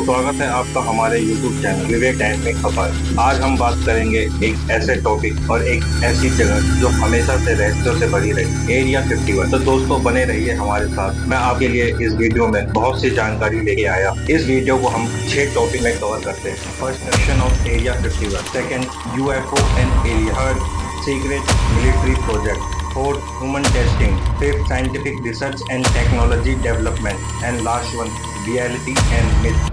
स्वागत है आपका हमारे YouTube चैनल विवेक डायनेमिक खबर। आज हम बात करेंगे एक ऐसे टॉपिक और एक ऐसी जगह जो हमेशा से रहस्यों से भरी रही, एरिया 51। तो दोस्तों बने रहिए हमारे साथ। मैं आपके लिए इस वीडियो में बहुत सी जानकारी लेके आया। इस वीडियो को हम 6 टॉपिक में कवर करते हैं। First, section of area 51। Second, UFO and area. Third, secret military project. Fourth, human testing. Fifth, scientific research and technology development. And last one, reality and myth.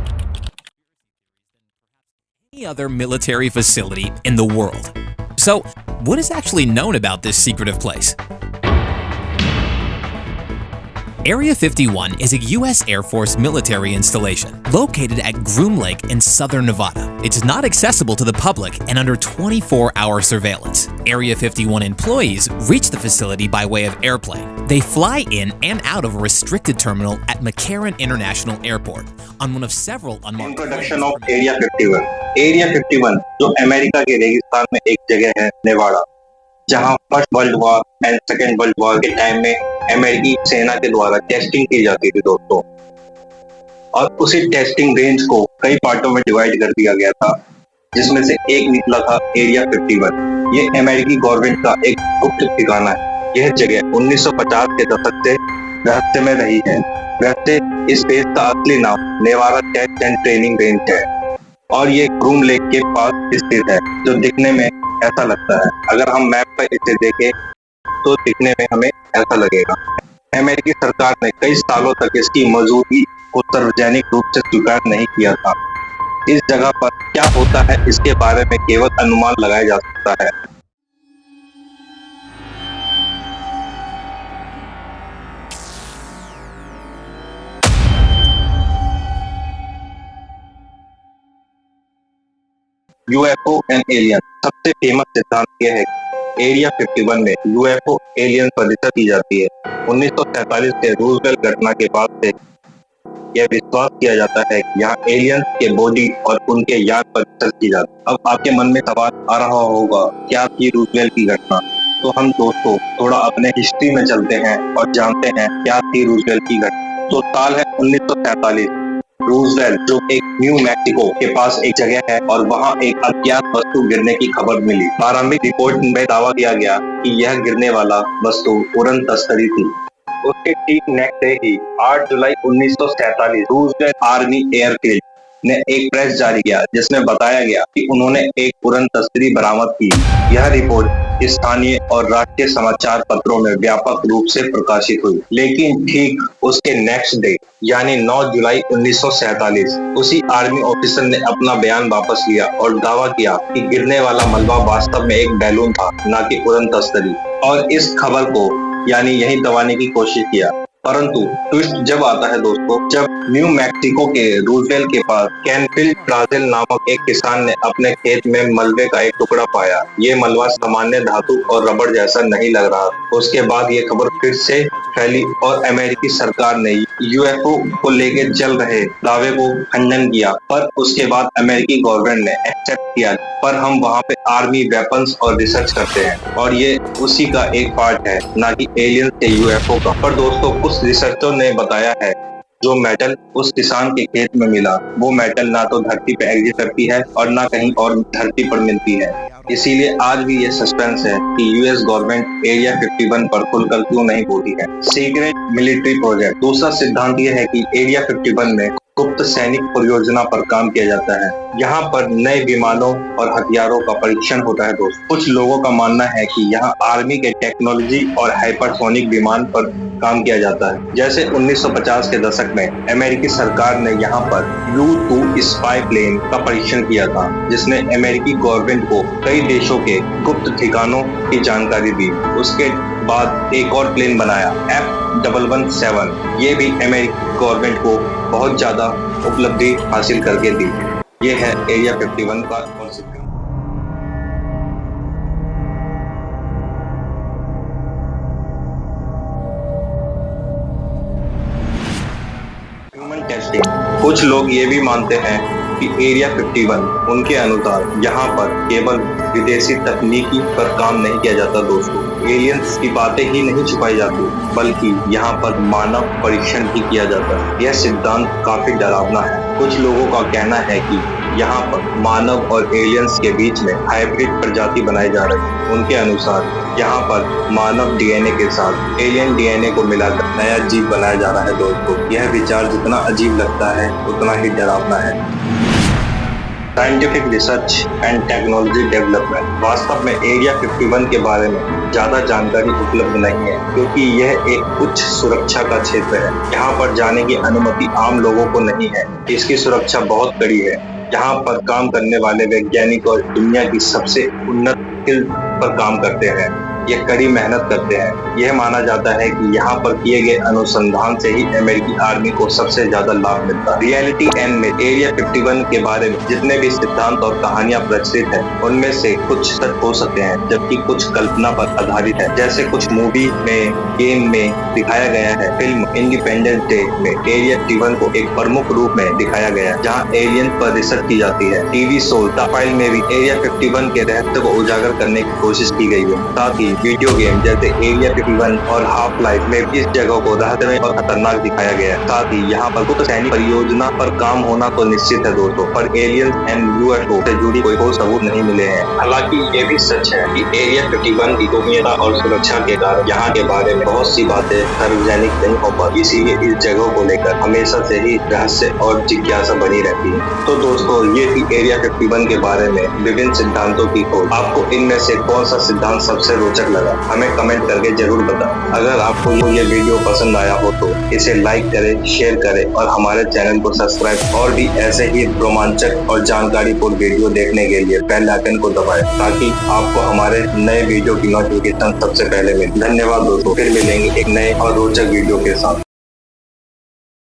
Any other military facility in the world. So, what is actually known about this secretive place? Area 51 is a U.S. Air Force military installation located at Groom Lake in southern Nevada. It's not accessible to the public and under 24-hour surveillance. Area 51 employees reach the facility by way of airplane. They fly in and out of a restricted terminal at McCarran International Airport on one of several unmarked. Introduction of Area 51. Area 51 जो America के रेगिस्तान में एक जगह है, Nevada, जहां first world war and second world war के time में अमेरिकी सेना के द्वारा टेस्टिंग की जाती थी दोस्तों, और उसी टेस्टिंग रेंज को कई पार्टों में डिवाइड कर दिया गया था, जिसमें से एक निकला था एरिया 51। ये अमेरिकी गवर्नमेंट का एक गुप्त ठिकाना है। यह जगह 1950 के दशक से रहस्य में रही है। वैसे इस बेस का असली नाम Nevada test and training range है, और ये ग्रूम लेक के पास स्थित है, जो दिखने में ऐसा लगता है। अगर हम मैप पर इसे देखें तो दिखने में हमें ऐसा लगेगा। अमेरिकी सरकार ने कई सालों तक इसकी मौजूदगी को सार्वजनिक रूप से स्वीकार नहीं किया था। इस जगह पर क्या होता है इसके बारे में केवल अनुमान लगाया जा सकता है। UFO and alien. सबसे फेमस सिद्धांत यह है कि एरिया 51 में UFO एलियन पर रिसर्च की जाती है। 1947 के रूजवेल्ट घटना के बाद से यह विश्वास किया जाता है कि यहाँ एलियंस के बॉडी और उनके यान पर रिसर्च की जाती है। अब आपके मन में सवाल आ रहा होगा, क्या थी रूजवेल्ट की घटना? तो हम दोस्तों थोड़ा अपने हिस्ट्री में चलते हैं और जानते हैं क्या थी रूजवेल्ट की घटना। तो साल है 1947। रूजवेल्ट जो एक न्यू मैक्सिको के पास एक जगह है, और वहां एक अज्ञात वस्तु गिरने की खबर मिली। प्रारंभिक रिपोर्ट में दावा किया गया कि यह गिरने वाला वस्तु उड़न तस्करी थी। उसके ठीक नेक्स्ट डे ही 8 जुलाई 1947 रूजवेल्ट आर्मी एयरफील्ड ने एक प्रेस जारी किया, जिसमें बताया गया कि उन्होंने एक उड़न तस्करी बरामद की। यह रिपोर्ट स्थानीय और राष्ट्रीय समाचार पत्रों में व्यापक रूप से प्रकाशित हुई। लेकिन ठीक उसके नेक्स्ट डे यानी 9 जुलाई 1947 उसी आर्मी ऑफिसर ने अपना बयान वापस लिया और दावा किया कि गिरने वाला मलबा वास्तव में एक बैलून था, न कि उड़न तस्करी, और इस खबर को यानी यही दबाने की कोशिश किया। परंतु ट्विस्ट जब आता है दोस्तों, जब न्यू मैक्सिको के रूजवेल्ट के पास कैनफील्ड ब्राजील नामक एक किसान ने अपने खेत में मलबे का एक टुकड़ा पाया। ये मलबा सामान्य धातु और रबड़ जैसा नहीं लग रहा। उसके बाद ये खबर फिर से फैली और अमेरिकी सरकार ने UFO को लेकर चल रहे दावे को खंडन किया, पर उसके बाद अमेरिकी गवर्नमेंट ने एक्सेप्ट किया। पर हम वहाँ पे आर्मी वेपन्स और रिसर्च करते हैं, और ये उसी का एक पार्ट है, ना कि एलियन के UFO का। पर दोस्तों कुछ रिसर्चर ने बताया है जो मेटल उस किसान के खेत में मिला, वो मेटल ना तो धरती पे एग्जिस्ट करती है और ना कहीं और धरती पर मिलती है। इसीलिए आज भी ये सस्पेंस है कि US गवर्नमेंट एरिया 51 पर खुलकर क्यों नहीं बोलती है। Secret military project. दूसरा सिद्धांत ये है कि एरिया 51 में गुप्त सैनिक परियोजना पर काम किया जाता है। यहाँ पर नए विमानों और हथियारों का परीक्षण होता है दोस्त। कुछ लोगों का मानना है कि यहाँ आर्मी के टेक्नोलॉजी और हाइपरसोनिक विमान पर काम किया जाता है। जैसे 1950 के दशक में अमेरिकी सरकार ने यहाँ पर U-2 स्पाई प्लेन का परीक्षण किया था, जिसने अमेरिकी गवर्नमेंट को कई देशों के गुप्त ठिकानों की जानकारी दी। उसके बाद एक और प्लेन बनाया F-117। ये भी अमेरिकी गवर्नमेंट को बहुत ज्यादा उपलब्धि हासिल करके दी। ये है एरिया 51 का कॉन्सेप्ट। Human testing. कुछ लोग ये भी मानते हैं कि एरिया 51 उनके अनुसार यहाँ पर केवल विदेशी तकनीकी पर काम नहीं किया जाता दोस्तों, एलियंस की बातें ही नहीं छुपाई जाती, बल्कि यहाँ पर मानव परीक्षण भी किया जाता है। यह सिद्धांत काफी डरावना है। कुछ लोगों का कहना है कि यहाँ पर मानव और एलियंस के बीच में हाइब्रिड प्रजाति बनाई जा रही है। उनके अनुसार यहाँ पर मानव डीएनए के साथ एलियन डीएनए को मिलाकर नया जीव बनाया जा रहा है। दोस्तों, यह विचार जितना अजीब लगता है उतना ही डरावना है। Scientific research and technology development. वास्तव में एरिया 51 के बारे में ज्यादा जानकारी उपलब्ध नहीं है, क्योंकि यह एक उच्च सुरक्षा का क्षेत्र है। यहाँ पर जाने की अनुमति आम लोगों को नहीं है। इसकी सुरक्षा बहुत कड़ी है। यहाँ पर काम करने वाले वैज्ञानिक और दुनिया की सबसे उन्नत स्किल पर काम करते हैं। ये कड़ी मेहनत करते हैं। यह माना जाता है कि यहाँ पर किए गए अनुसंधान से ही अमेरिकी आर्मी को सबसे ज्यादा लाभ मिलता है। रियलिटी एंड में एरिया 51 के बारे में जितने भी सिद्धांत और कहानियां प्रचलित हैं, उनमें से कुछ सच हो सकते हैं, जबकि कुछ कल्पना पर आधारित है। जैसे कुछ मूवी में, गेम में दिखाया गया है। फिल्म इंडिपेंडेंस डे में एरिया 51 को एक प्रमुख रूप में दिखाया गया, जहाँ एलियन पर रिसर्च की जाती है। टीवी शो द फाइल में भी एरिया 51 के रहस्य को उजागर करने की कोशिश की गई है। साथ ही वीडियो गेम जैसे एरिया 51 और हाफ लाइफ में इस जगह को रहस्यमय और खतरनाक दिखाया गया है। साथ ही यहाँ पर कुछ सैनिक परियोजना पर काम होना तो निश्चित है दोस्तों, पर एलियंस एंड यूएफओ से जुड़ी कोई सबूत नहीं मिले हैं। हालांकि ये भी सच है कि एरिया 51 की गोपनीयता और सुरक्षा के कारण यहाँ के बारे में बहुत सी बातें सार्वजनिक नहीं हो पाती। इसीलिए इस जगह को लेकर हमेशा से ही रहस्य और जिज्ञासा बनी रहती है। तो दोस्तों, ये थी एरिया 51 के बारे में विभिन्न सिद्धांतों की खोज। आपको इनमें से कौन सा सिद्धांत सबसे रोचक लगा, हमें कमेंट करके जरूर बताएं। अगर आपको ये वीडियो पसंद आया हो तो इसे लाइक करें, शेयर करें और हमारे चैनल को सब्सक्राइब। और भी ऐसे ही रोमांचक और जानकारीपूर्ण वीडियो देखने के लिए बेल आइकन को दबाएं, ताकि आपको हमारे नए वीडियो की नोटिफिकेशन सबसे पहले मिले। धन्यवाद दोस्तों, फिर मिलेंगे एक नए और रोचक वीडियो के साथ।